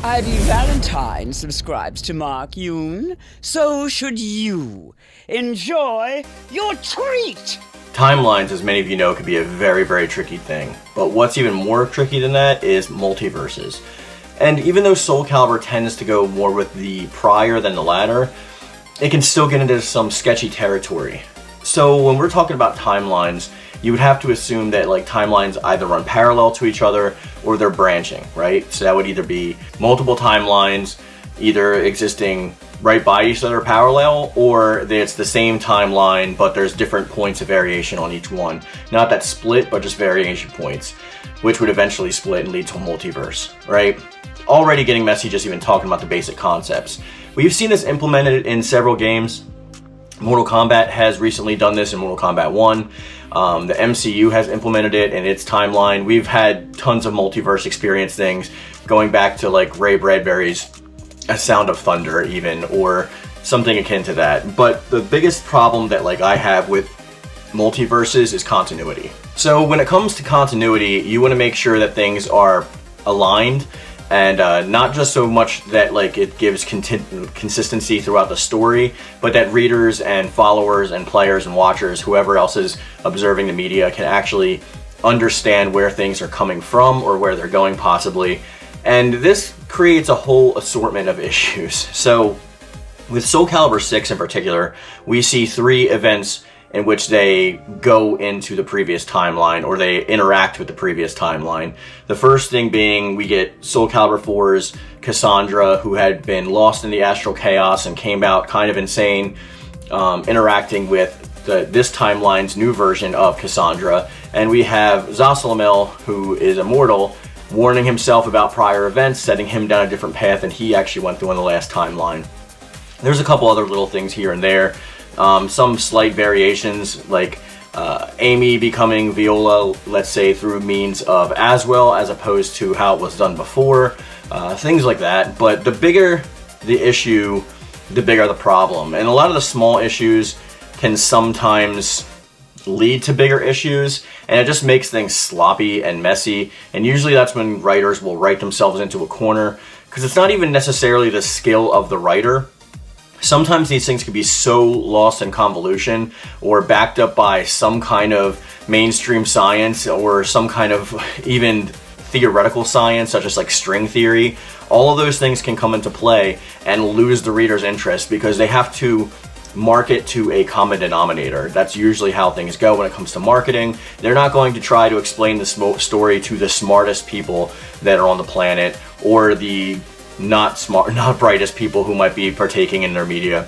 Ivy Valentine subscribes to Mark Yoon, so should you. Enjoy your treat! Timelines, as many of you know, could be a very, very tricky thing. But what's even more tricky than that is multiverses. And even though Soulcalibur tends to go more with the prior than the latter, it can still get into some sketchy territory. So when we're talking about timelines, you would have to assume that like timelines either run parallel to each other or they're branching, right? So that would either be multiple timelines, either existing right by each other parallel, or it's the same timeline but there's different points of variation on each one. Not that split, but just variation points, which would eventually split and lead to a multiverse, right? Already getting messy just even talking about the basic concepts. We've seen this implemented in several games. Mortal Kombat has recently done this in Mortal Kombat 1. The MCU has implemented it in its timeline. We've had tons of multiverse experience things going back to like Ray Bradbury's A Sound of Thunder even, or something akin to that. But the biggest problem that like I have with multiverses is continuity. So when it comes to continuity, you want to make sure that things are aligned and not just so much that like it gives consistency throughout the story, but that readers and followers and players and watchers, whoever else is observing the media, can actually understand where things are coming from or where they're going possibly. And this creates a whole assortment of issues. So with Soulcalibur 6 in particular, we see 3 events in which they go into the previous timeline or they interact with the previous timeline. The first thing being we get Soulcalibur 4's Cassandra, who had been lost in the astral chaos and came out kind of insane, interacting with this timeline's new version of Cassandra. And we have Zasalamel, who is immortal, warning himself about prior events, setting him down a different path than he actually went through on the last timeline. There's a couple other little things here and there. Some slight variations, like Amy becoming Viola, let's say through means of Aswell, as opposed to how it was done before, things like that. But the bigger the issue, the bigger the problem. And a lot of the small issues can sometimes lead to bigger issues, and it just makes things sloppy and messy. And usually that's when writers will write themselves into a corner, because it's not even necessarily the skill of the writer. Sometimes these things can be so lost in convolution or backed up by some kind of mainstream science or some kind of even theoretical science, such as like string theory. All of those things can come into play and lose the reader's interest because they have to market to a common denominator. That's usually how things go when it comes to marketing. They're not going to try to explain the story to the smartest people that are on the planet or the not brightest people who might be partaking in their media.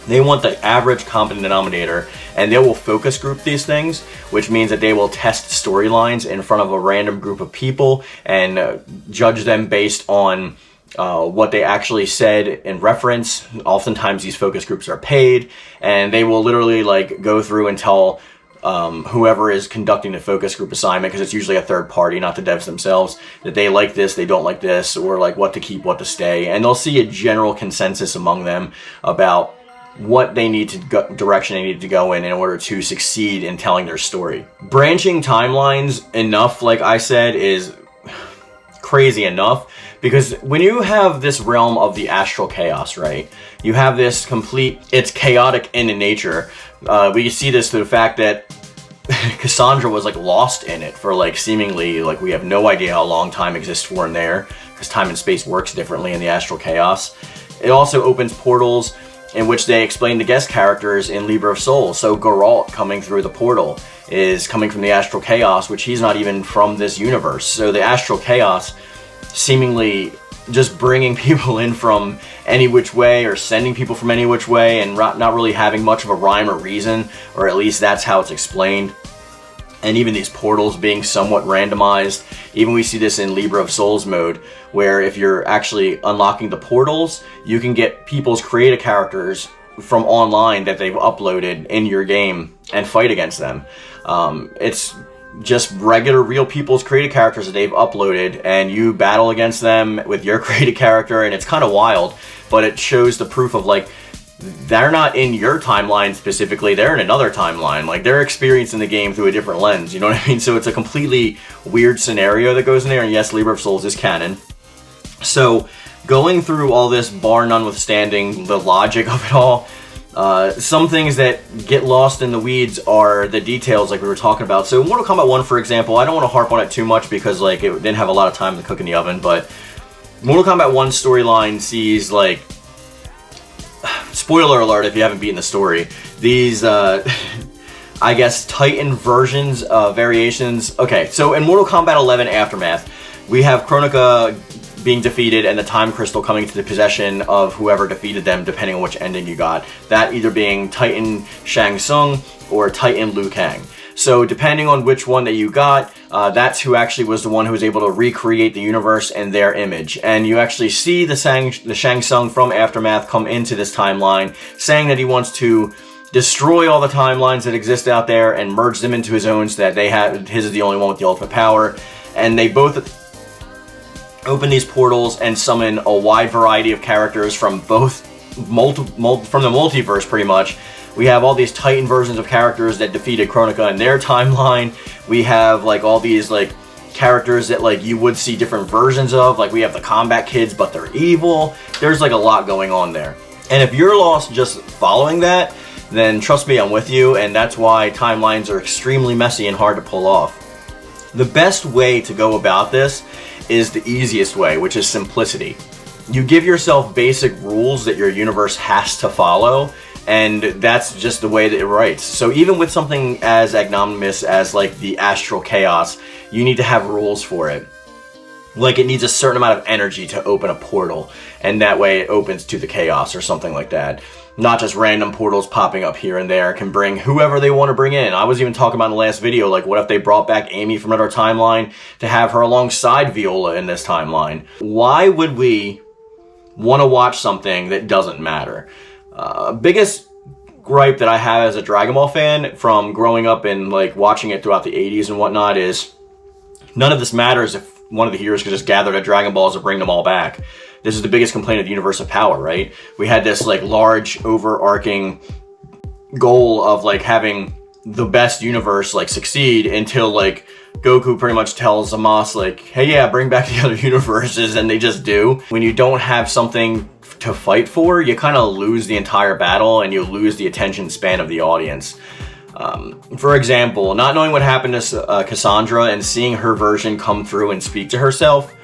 They want the average common denominator, and they will focus group these things, which means that they will test storylines in front of a random group of people and judge them based on what they actually said in reference. Oftentimes these focus groups are paid, and they will literally like go through and tell whoever is conducting the focus group assignment, because it's usually a third party, not the devs themselves, that they like this, they don't like this, or like what to keep, what to stay. And they'll see a general consensus among them about what they need to go, direction they need to go in order to succeed in telling their story. Branching timelines enough, like I said, is crazy enough, because when you have this realm of the astral chaos, right, you have this complete, it's chaotic in nature. We see this through the fact that Cassandra was like lost in it for like seemingly, like we have no idea how long time exists for in there, because time and space works differently in the astral chaos. It also opens portals in which they explain the guest characters in Libra of Soul. So Geralt coming through the portal is coming from the astral chaos, which he's not even from this universe. So the astral chaos seemingly just bringing people in from any which way or sending people from any which way and not really having much of a rhyme or reason, or at least that's how it's explained. And even these portals being somewhat randomized. Even we see this in Libra of Souls mode, where if you're actually unlocking the portals, you can get people's creative characters from online that they've uploaded in your game and fight against them. It's just regular real people's creative characters that they've uploaded, and you battle against them with your creative character, and it's kind of wild, but it shows the proof of like, they're not in your timeline specifically, they're in another timeline. Like, they're experiencing the game through a different lens, you know what I mean? So it's a completely weird scenario that goes in there, and yes, Libra of Souls is canon. So going through all this, bar none withstanding the logic of it all, some things that get lost in the weeds are the details like we were talking about. So Mortal Kombat 1, for example, I don't want to harp on it too much because like it didn't have a lot of time to cook in the oven, but Mortal Kombat 1 storyline sees like, spoiler alert if you haven't beaten the story, these I guess Titan versions, variations. Okay, so in Mortal Kombat 11 Aftermath, we have Kronika being defeated and the Time Crystal coming to the possession of whoever defeated them, depending on which ending you got. That either being Titan Shang Tsung or Titan Liu Kang. So depending on which one that you got, that's who actually was the one who was able to recreate the universe in their image. And you actually see the Shang Tsung from Aftermath come into this timeline, saying that he wants to destroy all the timelines that exist out there and merge them into his own so that his is the only one with the ultimate power. And they both open these portals and summon a wide variety of characters from both from the multiverse, pretty much. We have all these Titan versions of characters that defeated Kronika in their timeline. We have like all these like characters that like you would see different versions of. Like we have the Combat Kids, but they're evil. There's like a lot going on there. And if you're lost just following that, then trust me, I'm with you, and that's why timelines are extremely messy and hard to pull off. The best way to go about this is the easiest way, which is simplicity. You give yourself basic rules that your universe has to follow, and that's just the way that it writes. So even with something as ignominious as like the Astral Chaos, you need to have rules for it. Like it needs a certain amount of energy to open a portal, and that way it opens to the chaos or something like that. Not just random portals popping up here and there can bring whoever they want to bring in. I was even talking about in the last video, like what if they brought back Amy from another timeline to have her alongside Viola in this timeline? Why would we want to watch something that doesn't matter? Biggest gripe that I have as a Dragon Ball fan from growing up and like watching it throughout the 80s and whatnot is none of this matters if one of the heroes could just gather the Dragon Balls and bring them all back. This is the biggest complaint of the universe of power, right? We had this like large overarching goal of like having the best universe like succeed until like Goku pretty much tells Zamasu like, hey yeah, bring back the other universes, and they just do. When you don't have something to fight for, you kind of lose the entire battle and you lose the attention span of the audience. For example, not knowing what happened to Cassandra and seeing her version come through and speak to herself,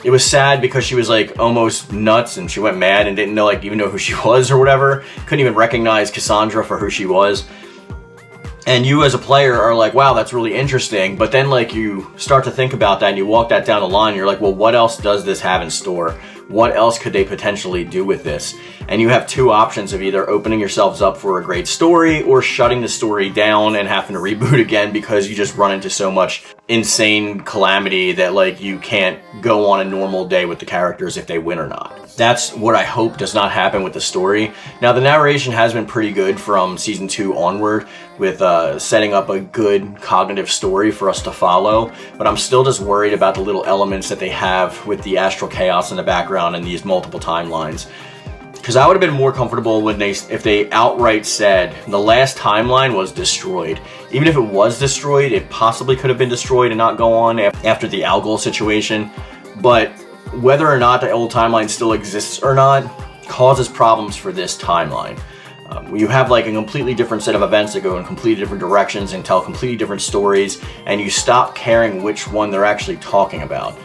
it was sad because she was like almost nuts and she went mad and didn't know like even know who she was or whatever. Couldn't even recognize Cassandra for who she was. And you as a player are like, wow, that's really interesting. But then like you start to think about that and you walk that down the line and you're like, well, what else does this have in store? What else could they potentially do with this? And you have two options of either opening yourselves up for a great story or shutting the story down and having to reboot again because you just run into so much insane calamity that like you can't go on a normal day with the characters if they win or not. That's what I hope does not happen with the story. Now the narration has been pretty good from season 2 onward with setting up a good cognitive story for us to follow, but I'm still just worried about the little elements that they have with the Astral Chaos in the background and these multiple timelines. Because I would have been more comfortable if they outright said the last timeline was destroyed. Even if it was destroyed, it possibly could have been destroyed and not go on after the Algol situation. But whether or not the old timeline still exists or not causes problems for this timeline. You have like a completely different set of events that go in completely different directions and tell completely different stories, and you stop caring which one they're actually talking about.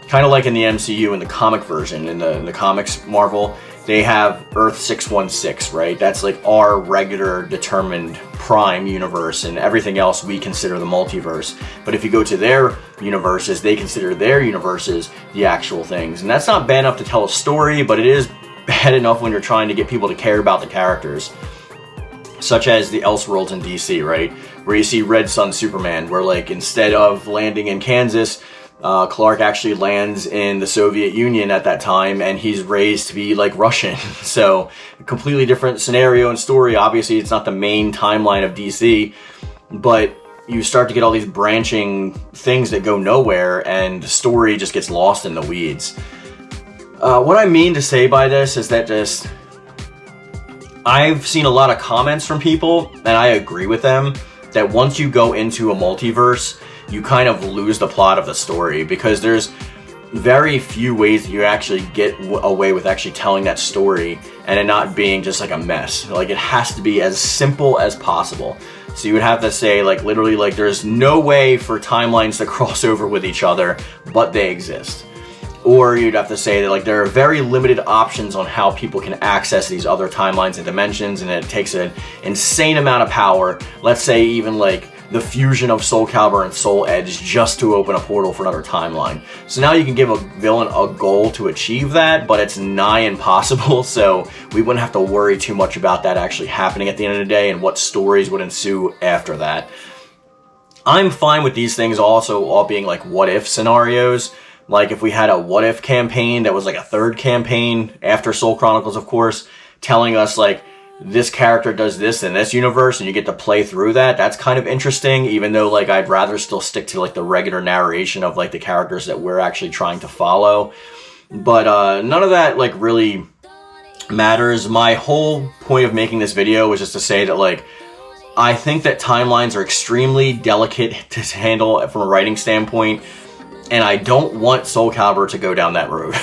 Kind of like in the MCU in the comic version, in the comics Marvel, they have Earth 616, right? That's like our regular determined prime universe, and everything else we consider the multiverse. But if you go to their universes, they consider their universes the actual things. And that's not bad enough to tell a story, but it is bad enough when you're trying to get people to care about the characters. Such as the Elseworlds in DC, right? Where you see Red Sun Superman, where like instead of landing in Kansas, Clark actually lands in the Soviet Union at that time, and he's raised to be like Russian. So a completely different scenario and story. Obviously it's not the main timeline of DC, but you start to get all these branching things that go nowhere, and the story just gets lost in the weeds. What I mean to say by this is that I've seen a lot of comments from people, and I agree with them, that once you go into a multiverse, you kind of lose the plot of the story, because there's very few ways that you actually get away with actually telling that story and it not being just like a mess. Like, it has to be as simple as possible. So you would have to say, like, literally, like, there's no way for timelines to cross over with each other, but they exist. Or you'd have to say that, like, there are very limited options on how people can access these other timelines and dimensions, and it takes an insane amount of power. Let's say even, like, the fusion of Soulcalibur and Soul Edge just to open a portal for another timeline. So now you can give a villain a goal to achieve that, but it's nigh impossible, so we wouldn't have to worry too much about that actually happening at the end of the day and what stories would ensue after that. I'm fine with these things also all being like what-if scenarios. Like if we had a what-if campaign that was like a third campaign after Soul Chronicles, of course, telling us like, this character does this in this universe and you get to play through that. That's kind of interesting, even though like I'd rather still stick to like the regular narration of like the characters that we're actually trying to follow. But none of that like really matters. My whole point of making this video was just to say that like I think that timelines are extremely delicate to handle from a writing standpoint, and I don't want Soulcalibur to go down that road.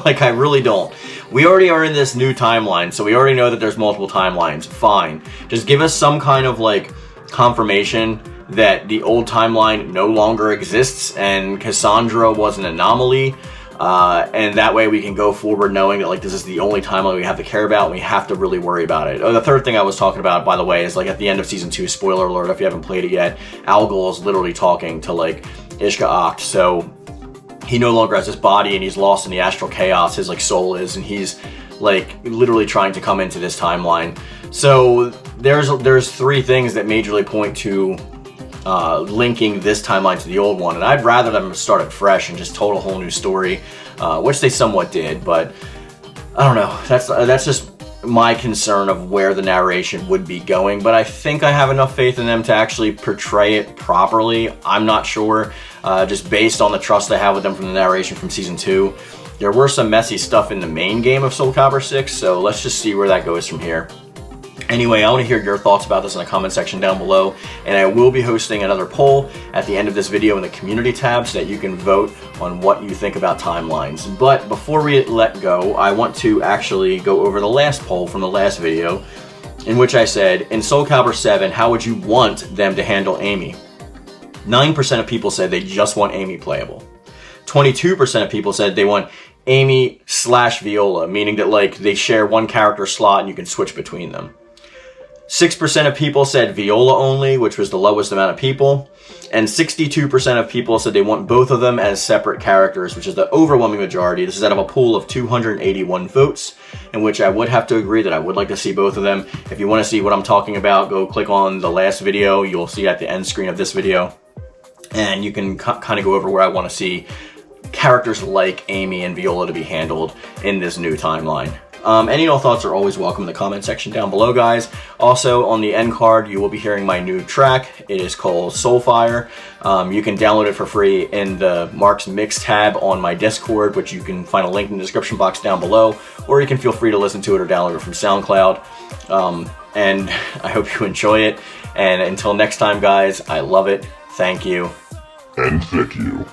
Like, I really don't. We already are in this new timeline, so we already know that there's multiple timelines. Fine. Just give us some kind of, like, confirmation that the old timeline no longer exists and Cassandra was an anomaly. And that way we can go forward knowing that, like, this is the only timeline we have to care about and we have to really worry about it. Oh, the third thing I was talking about, by the way, is, like, at the end of Season 2, spoiler alert if you haven't played it yet, Algol is literally talking to, like, Ishka Acht, so he no longer has his body and he's lost in the astral chaos, his like soul is, and he's like literally trying to come into this timeline. So there's three things that majorly point to linking this timeline to the old one, and I'd rather them start it fresh and just told a whole new story, which they somewhat did, but I don't know, that's just my concern of where the narration would be going, but I think I have enough faith in them to actually portray it properly. I'm not sure, just based on the trust I have with them from the narration from Season 2. There were some messy stuff in the main game of Soulcalibur 6, so let's just see where that goes from here. Anyway, I want to hear your thoughts about this in the comment section down below, and I will be hosting another poll at the end of this video in the community tab so that you can vote on what you think about timelines. But before we let go, I want to actually go over the last poll from the last video, in which I said, in Soulcalibur 7, how would you want them to handle Amy? 9% of people said they just want Amy playable. 22% of people said they want Amy/Viola, meaning that like they share one character slot and you can switch between them. 6% of people said Viola only, which was the lowest amount of people, and 62% of people said they want both of them as separate characters, which is the overwhelming majority. This is out of a pool of 281 votes, in which I would have to agree that I would like to see both of them. If you want to see what I'm talking about, go click on the last video. You'll see at the end screen of this video, and you can kind of go over where I want to see characters like Amy and Viola to be handled in this new timeline. Any and all thoughts are always welcome in the comment section down below, guys. Also, on the end card, you will be hearing my new track. It is called Soulfire. You can download it for free in the Mark's Mix tab on my Discord, which you can find a link in the description box down below, or you can feel free to listen to it or download it from SoundCloud. And I hope you enjoy it. And until next time, guys, I love it. Thank you. And thank you.